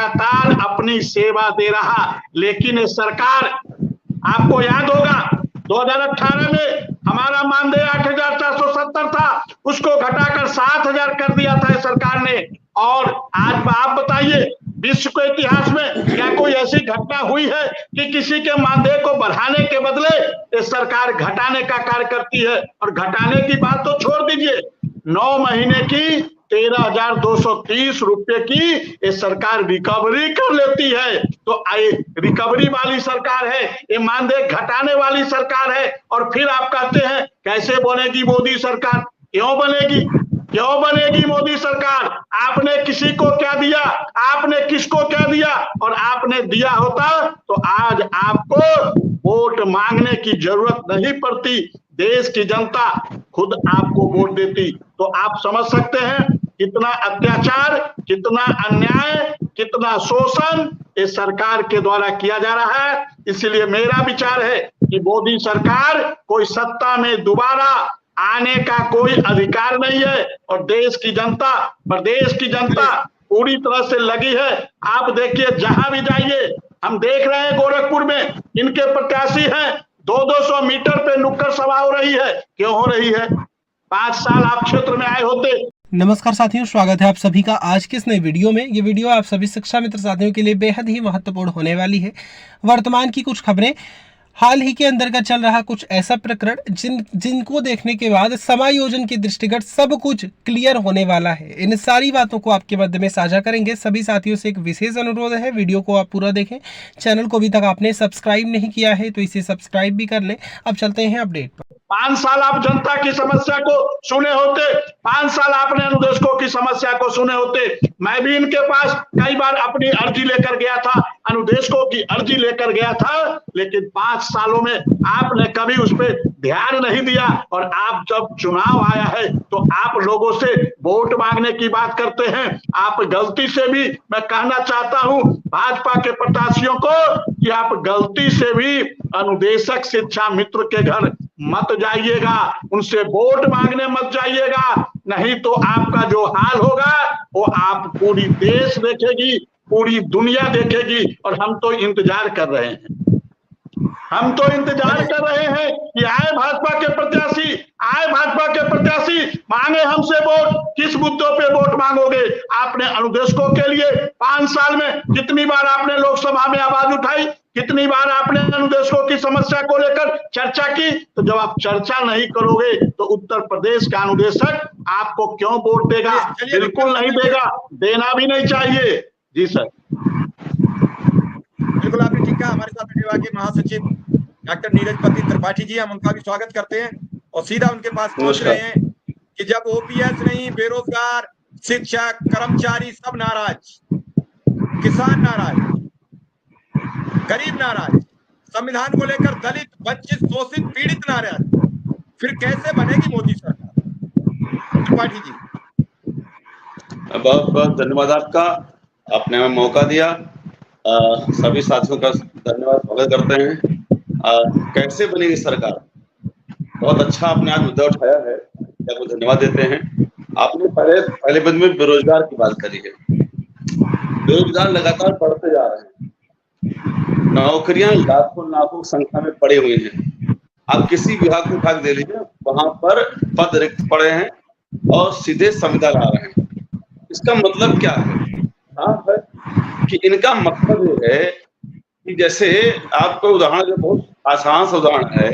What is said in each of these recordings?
लगातार अपनी सेवा दे रहा। लेकिन ये सरकार, आपको याद होगा 2018 में हमारा मानदेय 8,470 था, उसको घटाकर 7,000 कर दिया था सरकार ने। और आज आप बताइए, विश्व के इतिहास में क्या कोई ऐसी घटना हुई है कि किसी के मानदेय को बढ़ाने के बदले ये सरकार घटाने का कार्य करती है? और घटाने की बात तो छोड़ दीजिए, 9 महीने की 13,230 रुपए की ये सरकार रिकवरी कर लेती है। तो रिकवरी वाली सरकार है, ये मानदेय घटाने वाली सरकार है। और फिर आप कहते हैं कैसे बनेगी मोदी सरकार? क्यों बनेगी? क्यों बनेगी मोदी सरकार? आपने किसी को क्या दिया? आपने किसको क्या दिया? और आपने दिया होता तो आज आपको वोट मांगने की जरूरत नहीं पड़ती, देश की जनता खुद आपको वोट देती। तो आप समझ सकते हैं कितना अत्याचार, कितना अन्याय, कितना शोषण इस सरकार के द्वारा किया जा रहा है। इसलिए मेरा विचार है कि मोदी सरकार कोई सत्ता में दोबारा आने का कोई अधिकार नहीं है। और देश की जनता, प्रदेश की जनता पूरी तरह से लगी है। आप देखिए, जहां भी जाइए, हम देख रहे हैं गोरखपुर में इनके प्रत्याशी हैं, 200-200 मीटर पे नुक्कड़ सभा हो रही है। क्यों हो रही है? 5 साल आप क्षेत्र में आए होते। नमस्कार साथियों, स्वागत है आप सभी का आज के इस नई वीडियो में। ये वीडियो आप सभी शिक्षा मित्र साथियों के लिए बेहद ही महत्वपूर्ण होने वाली है। वर्तमान की कुछ खबरें, हाल ही के अंदर का चल रहा कुछ ऐसा प्रकरण जिनको देखने के बाद समायोजन के दृष्टिगत सब कुछ क्लियर होने वाला है। इन सारी बातों को आपके मध्य में साझा करेंगे। सभी साथियों से एक विशेष अनुरोध है, वीडियो को आप पूरा देखें। चैनल को अभी तक आपने सब्सक्राइब नहीं किया है तो इसे सब्सक्राइब भी कर लें। अब चलते हैं अपडेट पर। 5 साल आप जनता की समस्या को सुने होते, 5 साल आपने अनुदेशकों की समस्या को सुने होते। मैं भी इनके पास कई बार अपनी अर्जी लेकर गया था, अनुदेशकों की अर्जी लेकर गया था, लेकिन 5 सालों में आपने कभी उस पर ध्यान नहीं दिया। और आप जब चुनाव आया है तो आप लोगों से वोट मांगने की बात करते हैं। आप गलती से भी, मैं कहना चाहता हूं भाजपा के प्रत्याशियों को कि आप गलती से भी अनुदेशक शिक्षा मित्र के घर मत जाइएगा, उनसे वोट मांगने मत जाइएगा, नहीं तो आपका जो हाल होगा वो आप पूरी देश देखेगी, पूरी दुनिया देखेगी। और हम तो इंतजार कर रहे हैं, हम तो इंतजार कर रहे हैं कि आए भाजपा के प्रत्याशी, आए भाजपा के प्रत्याशी, मांगे हमसे वोट। किस मुद्दों पे वोट मांगोगे? आपने अनुदेशकों के लिए 5 साल में कितनी बार आपने लोकसभा में आवाज उठाई? कितनी बार आपने अनुदेशकों की समस्या को लेकर चर्चा की? तो जब आप चर्चा नहीं करोगे तो उत्तर प्रदेश का अनुदेशक आपको क्यों वोट देगा? बिल्कुल नहीं देगा, देना भी नहीं चाहिए। जी सर, बिल्कुल आपने ठीक कहा। हमारे साथ विभाग के महासचिव डॉक्टर नीरज पति त्रिपाठी जी, हम उनका भी स्वागत करते हैं और सीधा उनके पास पहुंच रहे हैं कि जब ओपीएस नहीं, बेरोजगार, शिक्षक, कर्मचारी सब नाराज, किसान नाराज, गरीब नाराज, संविधान को लेकर दलित, वंचित, शोषित, पीड़ित नाराज, फिर कैसे बनेगी मोदी सरकार? त्रिपाठी जी, बहुत बहुत धन्यवाद आपका, आपने हमें मौका दिया। सभी साथियों का धन्यवाद, स्वागत करते हैं। कैसे बनेगी सरकार? बहुत अच्छा आपने आज मुद्दा उठाया है, आपको धन्यवाद देते हैं। आपने पहले बंद में बेरोजगार की बात करी है। बेरोजगार लगातार बढ़ते जा रहे हैं, नौकरियां लाखों संख्या में पड़ी हुई हैं। आप किसी विभाग को उठा दे लीजिए, वहां पर पद रिक्त पड़े हैं और सीधे संविदा ला रहे हैं। इसका मतलब क्या है? साफ है कि इनका मकसद ये है कि जैसे आपको उदाहरण, जो बहुत आसान सा उदाहरण है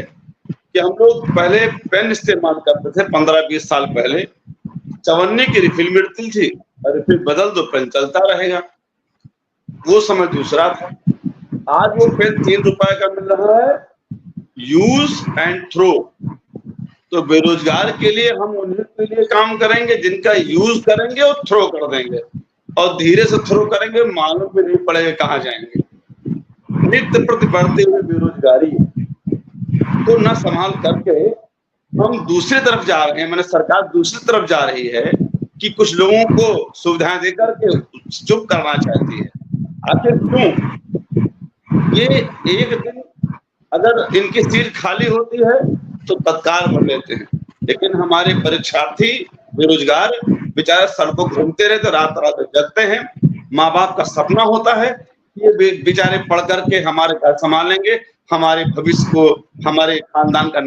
कि हम लोग पहले पेन इस्तेमाल करते थे 15-20 साल पहले, चवन्नी की रिफिल मिलती थी, रिफिल बदल दो पेन चलता रहेगा। वो समय दूसरा था। आज वो पेन 3 रुपए का मिल रहा है, यूज एंड थ्रो। तो बेरोजगार के लिए हम उन्हीं के लिए काम करेंगे जिनका यूज करेंगे और थ्रो कर देंगे, और धीरे से थ्रो करेंगे, मालूम भी नहीं पड़ेगा कहाँ जाएंगे। नित्य प्रति बढ़ते हुए बेरोजगारी को न संभाल करके हम दूसरी तरफ जा रहे हैं, मैंने सरकार दूसरी तरफ जा रही है कि कुछ लोगों को सुविधाएं देकर के चुप करना चाहती है। आखिर क्यों? ये एक दिन अगर इनकी सीट खाली होती है तो तत्काल भर लेते हैं, लेकिन हमारे परीक्षार्थी बेरोजगार बेचारे सड़कों घूमते रहते, रात रात जगते हैं। माँ बाप का सपना होता है ये बेचारे पढ़ करके हमारे घर संभालेंगे, हमारे भविष्य को, हमारे खानदान का नाम